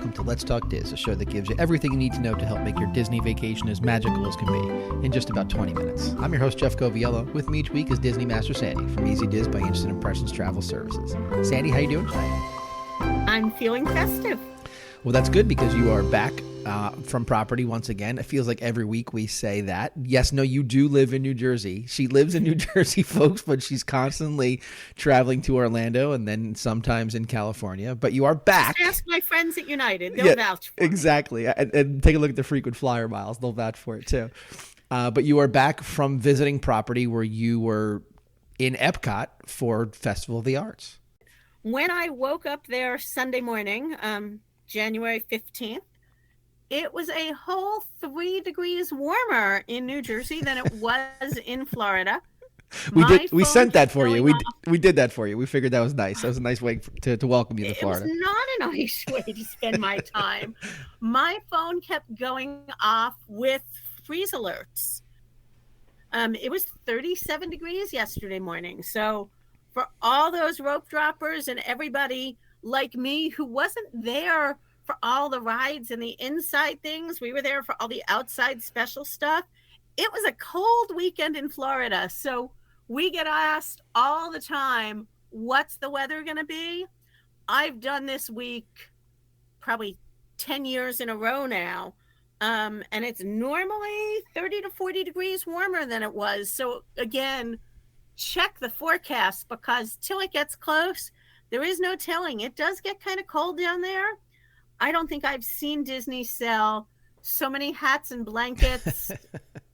welcome to Let's Talk Diz, a show that gives you everything you need to know to help make your Disney vacation as magical as can be in just about 20 minutes. I'm your host, Jeff Coviello. With me each week is Disney Master Sandy from Easy Diz by Instant Impressions Travel Services. Sandy, how you doing tonight? I'm feeling festive. Well, that's good because you are back from property once again. It feels like every week we say that. Yes, no, you do live in New Jersey. She lives in New Jersey, folks, but she's constantly traveling to Orlando and then sometimes in California. But you are back. Just ask my friends at United. They'll vouch for it. Exactly. And take a look at the frequent flyer miles. They'll vouch for it too. But you are back from visiting property where you were in Epcot for Festival of the Arts. When I woke up there Sunday morning, January 15th, it was a whole 3 degrees warmer in New Jersey than it was in Florida. We sent that for you. We did that for you. We figured that was nice. That was a nice way to welcome you to Florida. It was not a nice way to spend my time. My phone kept going off with freeze alerts. It was 37 degrees yesterday morning. So for all those rope droppers and everybody like me who wasn't there for all the rides and the inside things, we were there for all the outside special stuff. It was a cold weekend in Florida. So we get asked all the time, what's the weather going to be? I've done this week probably 10 years in a row now. And it's normally 30 to 40 degrees warmer than it was. So again, check the forecast because till it gets close, there is no telling. It does get kind of cold down there. I don't think I've seen Disney sell so many hats and blankets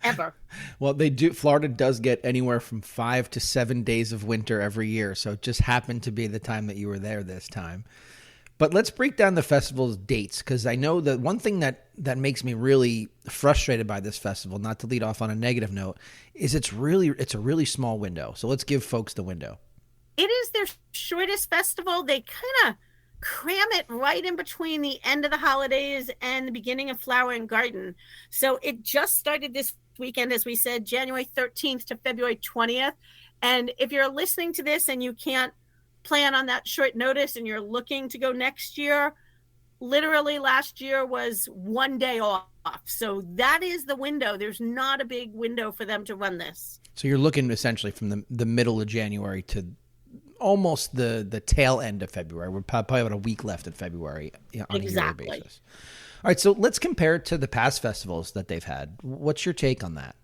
ever. Well, they do. Florida does get anywhere from 5 to 7 days of winter every year. So it just happened to be the time that you were there this time. But let's break down the festival's dates, because I know that one thing that makes me really frustrated by this festival, not to lead off on a negative note, is it's a really small window. So let's give folks the window. It is their shortest festival. They kind of cram it right in between the end of the holidays and the beginning of Flower and Garden. So it just started this weekend, as we said, January 13th to February 20th. And if you're listening to this and you can't plan on that short notice and you're looking to go next year, literally last year was 1 day off. So that is the window. There's not a big window for them to run this. So you're looking essentially from the middle of January to almost the tail end of February. We're probably about a week left in February on a yearly basis. All right, so let's compare it to the past festivals that they've had. What's your take on that?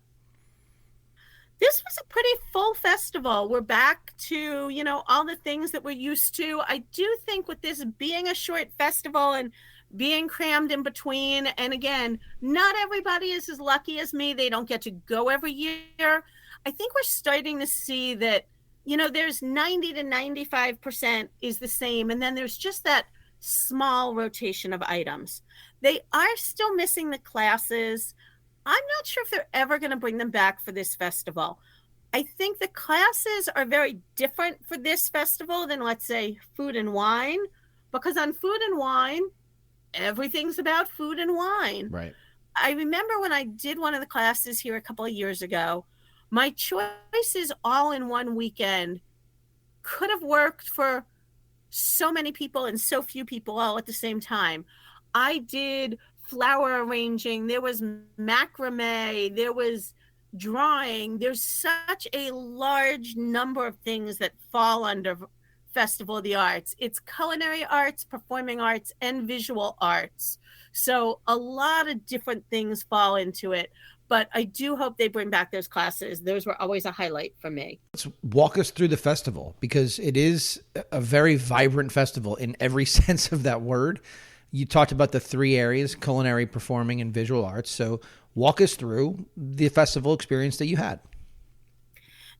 This was a pretty full festival. We're back to, all the things that we're used to. I do think with this being a short festival and being crammed in between, and again, not everybody is as lucky as me. They don't get to go every year. I think we're starting to see that, there's 90 to 95% is the same. And then there's just that small rotation of items. They are still missing the classes. I'm not sure if they're ever going to bring them back for this festival. I think the classes are very different for this festival than, let's say, Food and Wine, because on Food and Wine, everything's about food and wine. Right. I remember when I did one of the classes here a couple of years ago, my choices all in one weekend could have worked for so many people and so few people all at the same time. I did flower arranging, there was macrame, there was drawing. There's such a large number of things that fall under Festival of the Arts. It's culinary arts, performing arts, and visual arts. So a lot of different things fall into it. But I do hope they bring back those classes. Those were always a highlight for me. Let's walk us through the festival, because it is a very vibrant festival in every sense of that word. You talked about the 3 areas, culinary, performing, and visual arts. So walk us through the festival experience that you had.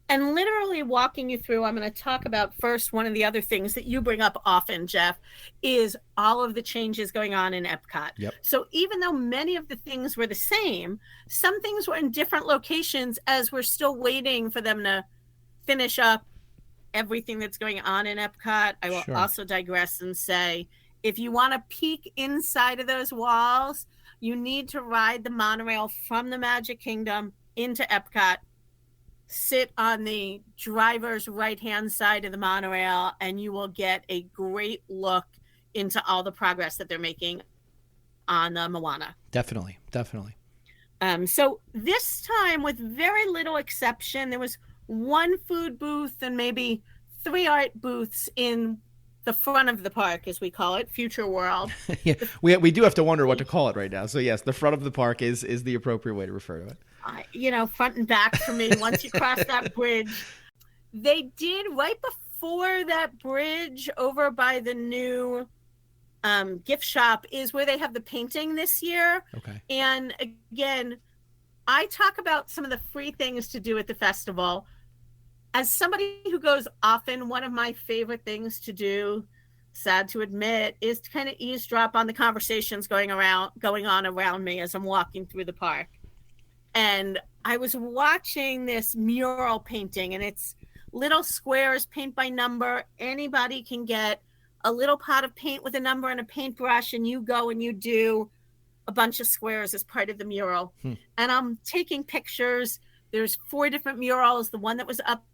And literally walking you through, I'm going to talk about first, one of the other things that you bring up often, Jeff, is all of the changes going on in Epcot. Yep. So even though many of the things were the same, some things were in different locations as we're still waiting for them to finish up everything that's going on in Epcot. I will also digress and say, if you want to peek inside of those walls, you need to ride the monorail from the Magic Kingdom into Epcot. Sit on the driver's right-hand side of the monorail, and you will get a great look into all the progress that they're making on Moana. Definitely. Definitely. So this time, with very little exception, there was one food booth and maybe 3 art booths in the front of the park, as we call it, Future World. Yeah, we do have to wonder what to call it right now. So yes, the front of the park is the appropriate way to refer to it. Front and back for me. Once you cross that bridge, they did right before that bridge over by the new gift shop is where they have the painting this year. Okay. And again, I talk about some of the free things to do at the festival. As somebody who goes often, one of my favorite things to do, sad to admit, is to kind of eavesdrop on the conversations going on around me as I'm walking through the park. And I was watching this mural painting, and it's little squares, paint by number. Anybody can get a little pot of paint with a number and a paintbrush, and you go and you do a bunch of squares as part of the mural. And I'm taking pictures. There's 4 different murals. The one that was up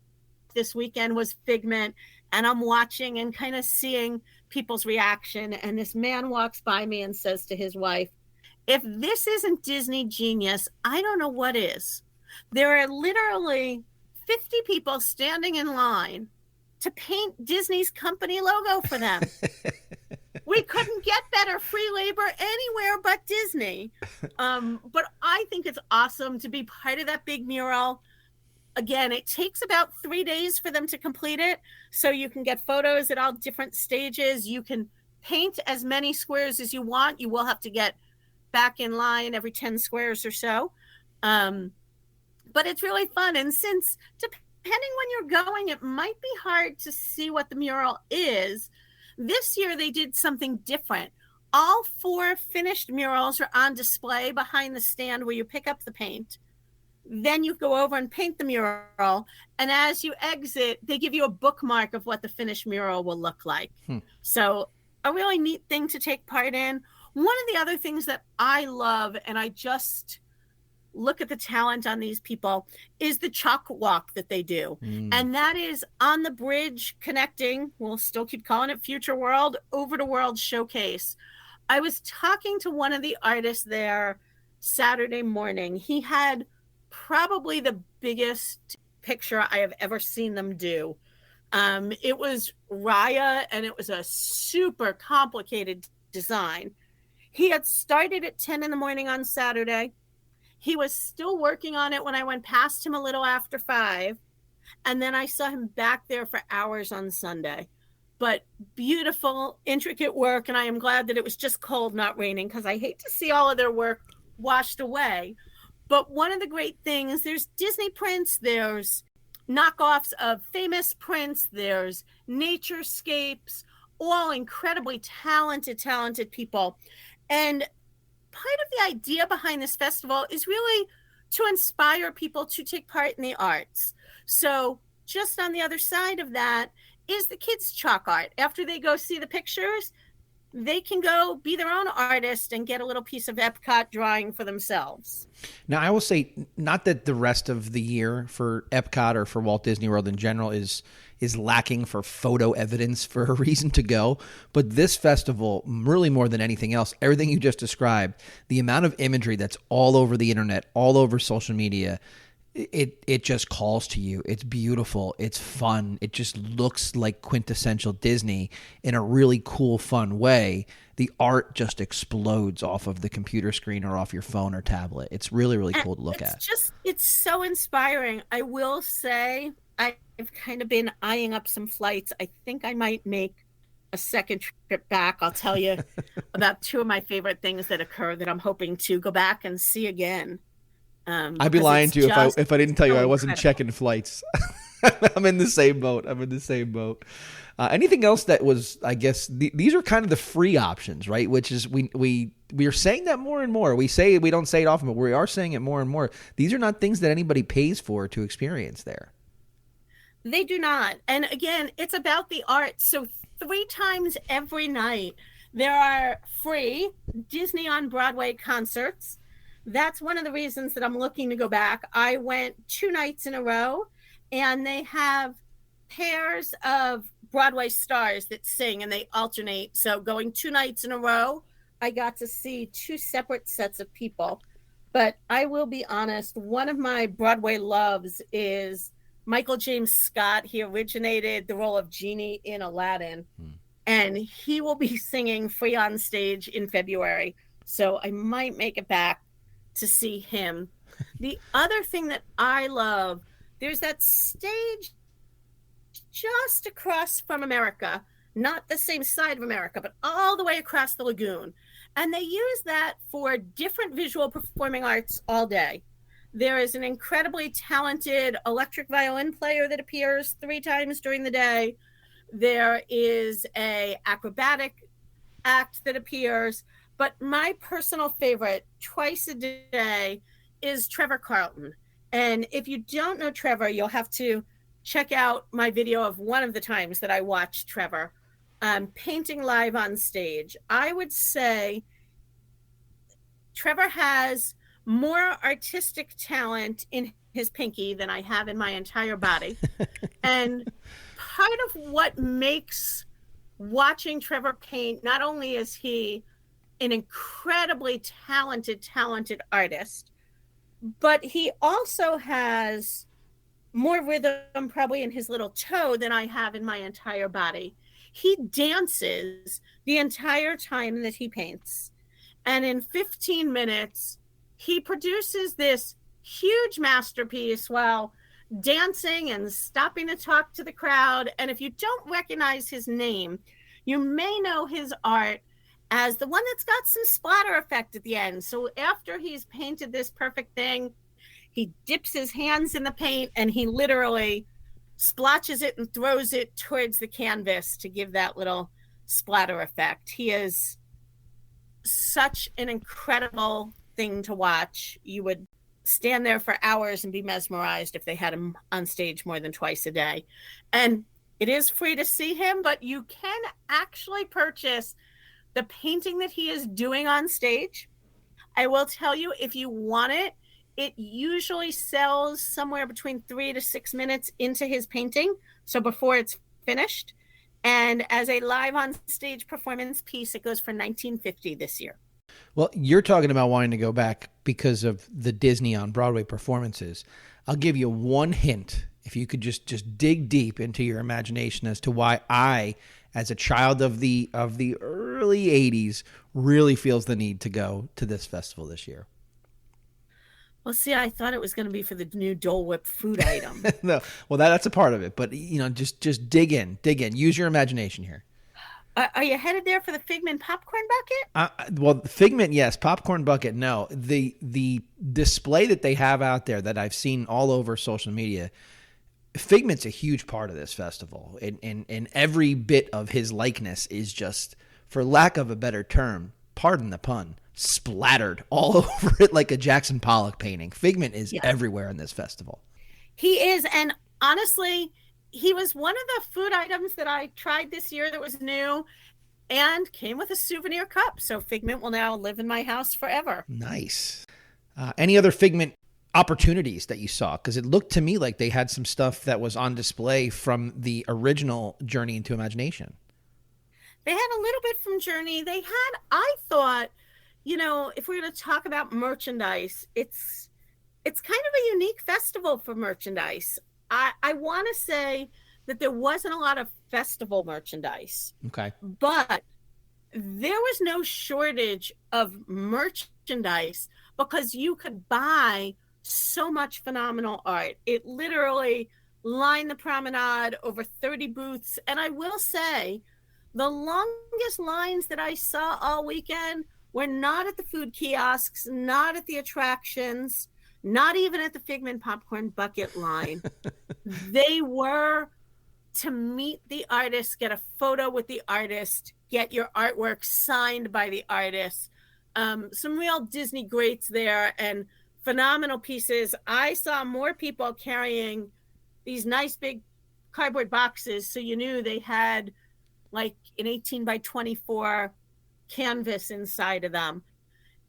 this weekend was Figment, and I'm watching and kind of seeing people's reaction. And this man walks by me and says to his wife, "If this isn't Disney genius, I don't know what is." There are literally 50 people standing in line to paint Disney's company logo for them. We couldn't get better free labor anywhere but Disney. But I think it's awesome to be part of that big mural. Again, it takes about 3 days for them to complete it. So you can get photos at all different stages. You can paint as many squares as you want. You will have to get back in line every 10 squares or so. But it's really fun. And since depending when you're going, it might be hard to see what the mural is. This year they did something different. All 4 finished murals are on display behind the stand where you pick up the paint. Then you go over and paint the mural. And as you exit, they give you a bookmark of what the finished mural will look like. So a really neat thing to take part in. One of the other things that I love, and I just look at the talent on these people, is the chalk walk that they do. And that is on the bridge connecting, we'll still keep calling it Future World, over to World Showcase. I was talking to one of the artists there Saturday morning. He had probably the biggest picture I have ever seen them do. It was Raya, and it was a super complicated design. He had started at 10 in the morning on Saturday. He was still working on it when I went past him a little after 5. And then I saw him back there for hours on Sunday. But beautiful, intricate work. And I am glad that it was just cold, not raining, because I hate to see all of their work washed away. But one of the great things, there's Disney prints, there's knockoffs of famous prints, there's naturescapes, all incredibly talented people. And part of the idea behind this festival is really to inspire people to take part in the arts. So just on the other side of that is the kids' chalk art. After they go see the pictures, they can go be their own artist and get a little piece of Epcot drawing for themselves. Now, I will say, not that the rest of the year for Epcot or for Walt Disney World in general is lacking for photo evidence for a reason to go, but this festival, really more than anything else, everything you just described, the amount of imagery that's all over the internet, all over social media, it just calls to you. It's beautiful. It's fun. It just looks like quintessential Disney in a really cool, fun way. The art just explodes off of the computer screen or off your phone or tablet. It's really, really cool to look at. It's so inspiring. I will say I've kind of been eyeing up some flights. I think I might make a second trip back. I'll tell you about 2 of my favorite things that occur that I'm hoping to go back and see again. I'd be lying to you if I didn't tell you I wasn't checking flights. I'm in the same boat. Anything else that was, I guess, these are kind of the free options, right? Which is we are saying that more and more. We don't say it often, but we are saying it more and more. These are not things that anybody pays for to experience there. They do not. And again, it's about the art. So 3 times every night, there are free Disney on Broadway concerts. That's one of the reasons that I'm looking to go back. I went 2 nights in a row, and they have pairs of Broadway stars that sing, and they alternate. So going 2 nights in a row I got to see two separate sets of people. But I will be honest, one of my Broadway loves is Michael James Scott. He originated the role of Genie in Aladdin, and he will be singing Free on Stage in February. So I might make it back to see him. The other thing that I love, there's that stage just across from America, not the same side of America, but all the way across the lagoon. And they use that for different visual performing arts all day. There is an incredibly talented electric violin player that appears 3 times during the day. There is a acrobatic act that appears, but my personal favorite twice a day is Trevor Carlton. And if you don't know Trevor, you'll have to check out my video of one of the times that I watched Trevor painting live on stage. I would say Trevor has more artistic talent in his pinky than I have in my entire body. And part of what makes watching Trevor paint, not only is he an incredibly talented artist, but he also has more rhythm probably in his little toe than I have in my entire body. He dances the entire time that he paints. And in 15 minutes, he produces this huge masterpiece while dancing and stopping to talk to the crowd. And if you don't recognize his name, you may know his art as the one that's got some splatter effect at the end. So after he's painted this perfect thing, he dips his hands in the paint and he literally splotches it and throws it towards the canvas to give that little splatter effect. He is such an incredible thing to watch. You would stand there for hours and be mesmerized if they had him on stage more than twice a day. And it is free to see him, but you can actually purchase the painting that he is doing on stage. I will tell you, if you want it, it usually sells somewhere between 3 to 6 minutes into his painting, so before it's finished. And as a live on stage performance piece, it goes for $19.50 this year. Well, you're talking about wanting to go back because of the Disney on Broadway performances. I'll give you one hint. If you could just dig deep into your imagination as to why I, as a child of the early 80s, really feels the need to go to this festival this year. Well, see, I thought it was going to be for the new Dole Whip food item. No, well, that's a part of it. But, just dig in. Use your imagination here. Are you headed there for the Figment popcorn bucket? Well, Figment, yes. Popcorn bucket, no. The display that they have out there that I've seen all over social media, Figment's a huge part of this festival. And every bit of his likeness is just, for lack of a better term, pardon the pun, splattered all over it like a Jackson Pollock painting. Figment is everywhere in this festival. He is. And honestly, he was one of the food items that I tried this year that was new and came with a souvenir cup. So Figment will now live in my house forever. Nice. Any other Figment opportunities that you saw? Because it looked to me like they had some stuff that was on display from the original Journey into Imagination. They had a little bit from Journey. They had, I thought, if we're going to talk about merchandise, it's kind of a unique festival for merchandise. I want to say that there wasn't a lot of festival merchandise. Okay. But there was no shortage of merchandise because you could buy so much phenomenal art. It literally lined the promenade, over 30 booths. And I will say, the longest lines that I saw all weekend were not at the food kiosks, not at the attractions, not even at the Figment popcorn bucket line. They were to meet the artist, get a photo with the artist, get your artwork signed by the artist. Some real Disney greats there and phenomenal pieces. I saw more people carrying these nice big cardboard boxes, so you knew they had like an 18 by 24 canvas inside of them.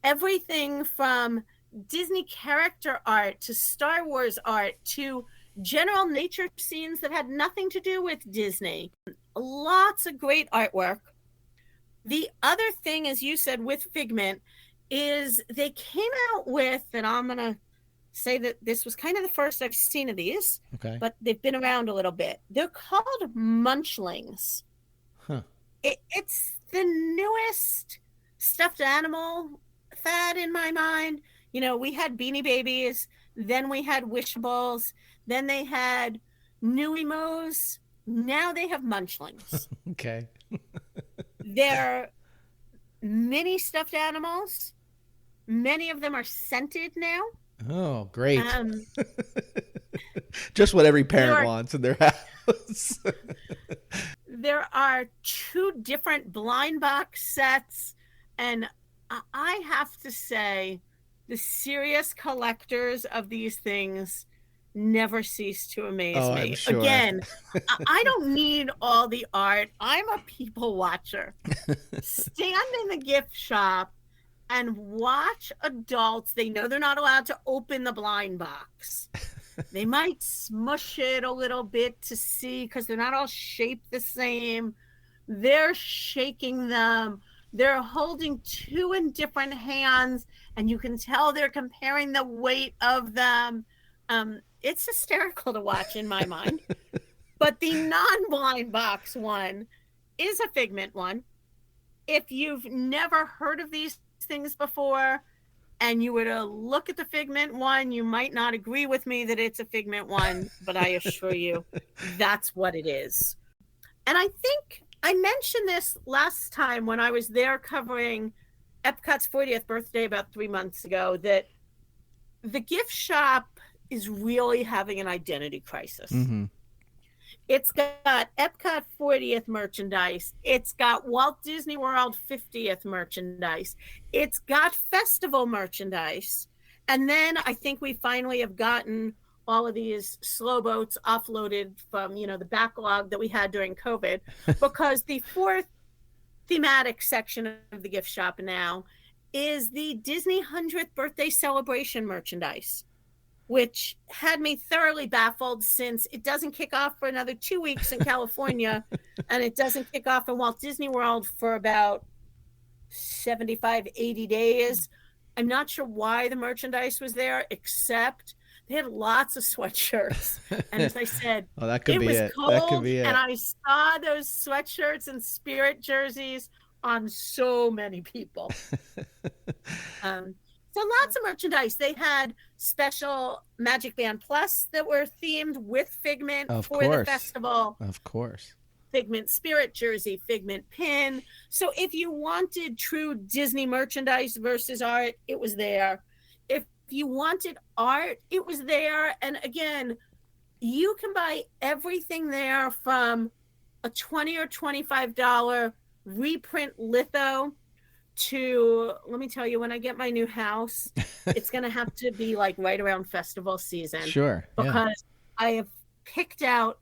Everything from Disney character art to Star Wars art to general nature scenes that had nothing to do with Disney. Lots of great artwork. The other thing, as you said, with Figment is they came out with, and I'm going to say that this was kind of the first I've seen of these, Okay. but they've been around a little bit. They're called Munchlings. Huh. It's the newest stuffed animal fad in my mind. You know, we had Beanie Babies, then we had Wishables, then they had Newimos. Now they have Munchlings. Okay. They're mini stuffed animals. Many of them are scented now. Oh, great. Um, Just what every parent are- wants in their house. there are 2 different blind box sets, and I have to say, the serious collectors of these things never cease to amaze Oh, me. I'm sure. Again, I don't need all the art. I'm a people watcher. Stand in the gift shop and watch adults. They know they're not allowed to open the blind box. They might smush it a little bit to see, because they're not all shaped the same. They're shaking them. They're holding 2 in different hands, and you can tell they're comparing the weight of them. It's hysterical to watch in my mind. But the non-blind box one is a Figment one. If you've never heard of these things before and you were to look at the Figment one, you might not agree with me that it's a Figment one, but I assure you that's what it is. And I think I mentioned this last time when I was there covering Epcot's 40th birthday about 3 months ago, that the gift shop is really having an identity crisis. Mm-hmm. It's got Epcot 40th merchandise. It's got Walt Disney World 50th merchandise. It's got festival merchandise. And then I think we finally have gotten all of these slow boats offloaded from, the backlog that we had during COVID, because the 4th thematic section of the gift shop now is the Disney 100th birthday celebration merchandise, which had me thoroughly baffled, since it doesn't kick off for another 2 weeks in California, and it doesn't kick off in Walt Disney World for about 75, 80 days. I'm not sure why the merchandise was there, except they had lots of sweatshirts. And as I said, Oh, that could it be was it. cold, That could be it. and I saw those sweatshirts and Spirit jerseys on so many people. So lots of merchandise. They had special Magic Band Plus that were themed with Figment Of for the course. festival. Of course. Figment Spirit jersey, Figment pin. So if you wanted true Disney merchandise versus art, it was there. If you wanted art, it was there. And again, you can buy everything there, from a $20 or $25 reprint litho to, let me tell you, when I get my new house, it's going to have to be like right around festival season. Sure. Yeah. Because I have picked out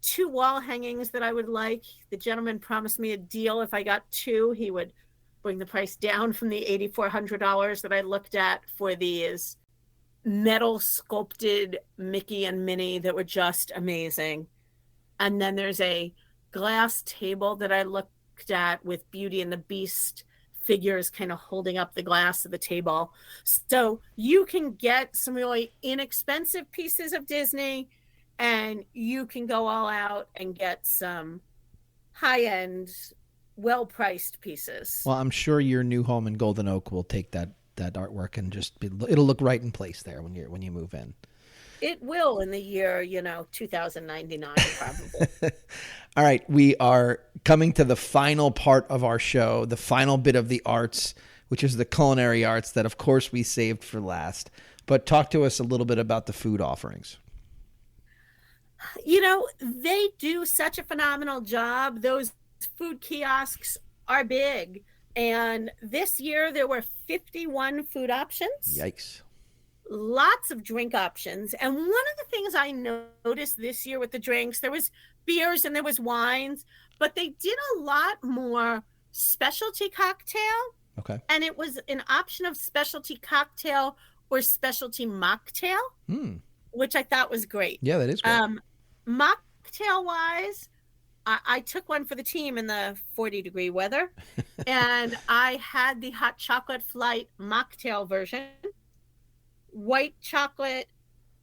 2 wall hangings that I would like. The gentleman promised me a deal. If I got 2, he would bring the price down from the $8,400 that I looked at for these metal sculpted Mickey and Minnie that were just amazing. And then there's a glass table that I looked at with Beauty and the Beast figures kind of holding up the glass of the table. So you can get some really inexpensive pieces of Disney, and you can go all out and get some high-end, well-priced pieces. Well, I'm sure your new home in Golden Oak will take that artwork and it'll look right in place there when you move in. It will in the year, 2099, probably. All right. We are coming to the final part of our show, the final bit of the arts, which is the culinary arts that, of course, we saved for last. But talk to us a little bit about the food offerings. They do such a phenomenal job. Those food kiosks are big. And this year there were 51 food options. Yikes. Lots of drink options. And one of the things I noticed this year with the drinks, there was beers and there was wines, but they did a lot more specialty cocktail. Okay. And it was an option of specialty cocktail or specialty mocktail, which I thought was great. Yeah, that is great. Mocktail wise, I took one for the team in the 40-degree weather, and I had the hot chocolate flight mocktail version, white chocolate,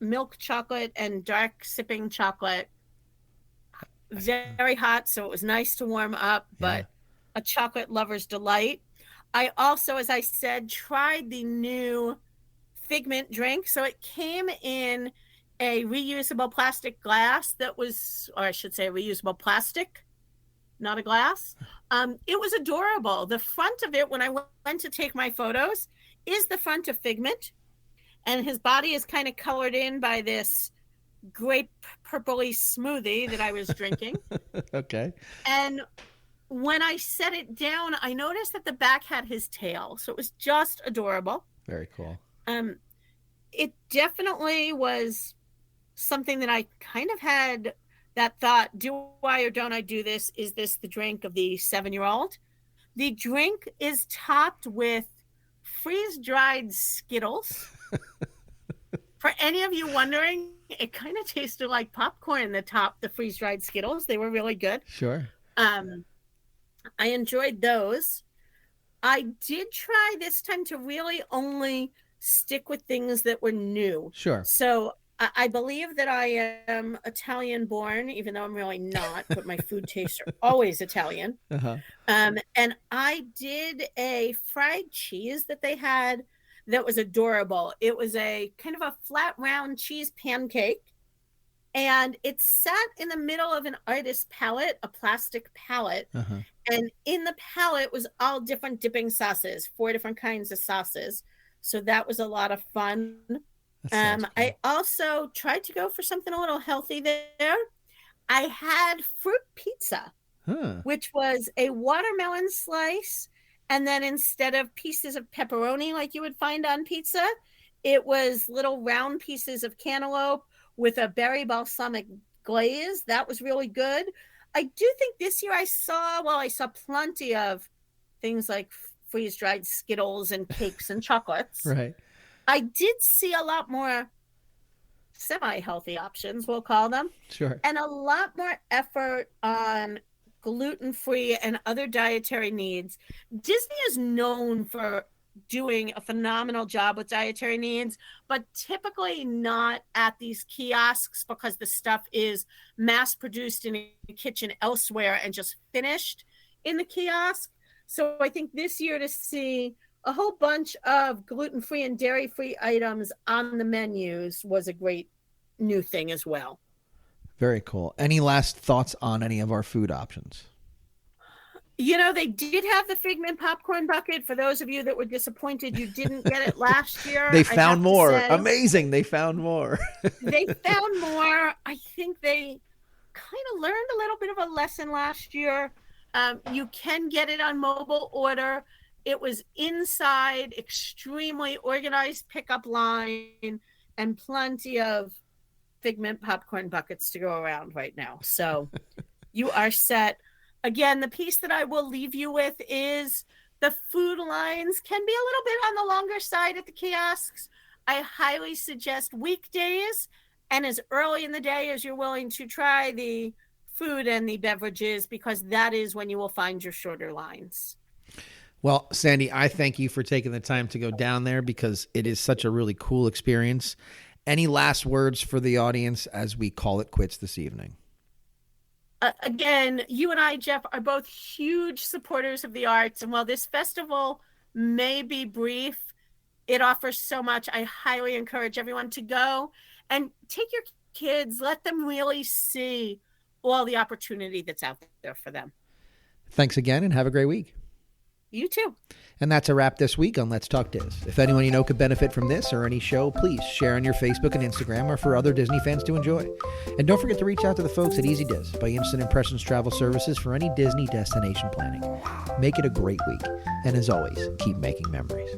milk chocolate, and dark sipping chocolate. Very hot, so it was nice to warm up, but a chocolate lover's delight. I also, as I said, tried the new Figment drink. So it came in a reusable plastic glass that was, or I should say, reusable plastic, not a glass. It was adorable. The front of it, when I went to take my photos, is the front of Figment. And his body is kind of colored in by this grape purpley smoothie that I was drinking. Okay. And when I set it down, I noticed that the back had his tail. So it was just adorable. Very cool. It definitely was something that I kind of had that thought, do I or don't I do this? Is this the drink of the 7-year-old? The drink is topped with freeze-dried Skittles. For any of you wondering, it kind of tasted like popcorn, the freeze-dried Skittles. They were really good. Sure. I enjoyed those. I did try this time to really only stick with things that were new. Sure. So I believe that I am Italian born, even though I'm really not, but my food tastes are always Italian. Uh-huh. And I did a fried cheese that they had that was adorable. It was a kind of a flat round cheese pancake, and it sat in the middle of an artist's palette, a plastic palette. Uh-huh. And in the palette was all different dipping sauces, 4 different kinds of sauces. So that was a lot of fun. Cool. I also tried to go for something a little healthy there. I had fruit pizza, which was a watermelon slice. And then instead of pieces of pepperoni like you would find on pizza, it was little round pieces of cantaloupe with a berry balsamic glaze. That was really good. I do think this year I saw plenty of things like freeze-dried Skittles and cakes and chocolates. Right. I did see a lot more semi-healthy options, we'll call them. Sure. And a lot more effort on gluten-free and other dietary needs. Disney is known for doing a phenomenal job with dietary needs, but typically not at these kiosks because the stuff is mass-produced in a kitchen elsewhere and just finished in the kiosk. So I think this year to see a whole bunch of gluten-free and dairy-free items on the menus was a great new thing as well. Very cool. Any last thoughts on any of our food options? You know, they did have the Figment popcorn bucket. For those of you that were disappointed you didn't get it last year. They found more. Amazing. They found more. They found more. I think they kind of learned a little bit of a lesson last year. You can get it on mobile order. It was inside, extremely organized pickup line, and plenty of Figment popcorn buckets to go around right now. So you are set. Again, the piece that I will leave you with is the food lines can be a little bit on the longer side at the kiosks. I highly suggest weekdays and as early in the day as you're willing to try the food and the beverages, because that is when you will find your shorter lines. Well, Sandy, I thank you for taking the time to go down there because it is such a really cool experience. Any last words for the audience as we call it quits this evening? Again, you and I, Jeff, are both huge supporters of the arts. And while this festival may be brief, it offers so much. I highly encourage everyone to go and take your kids. Let them really see all the opportunity that's out there for them. Thanks again and have a great week. You too. And that's a wrap this week on Let's Talk Diz. If anyone you know could benefit from this or any show, please share on your Facebook and Instagram or for other Disney fans to enjoy. And don't forget to reach out to the folks at Easy Diz by Instant Impressions Travel Services for any Disney destination planning. Make it a great week. And as always, keep making memories.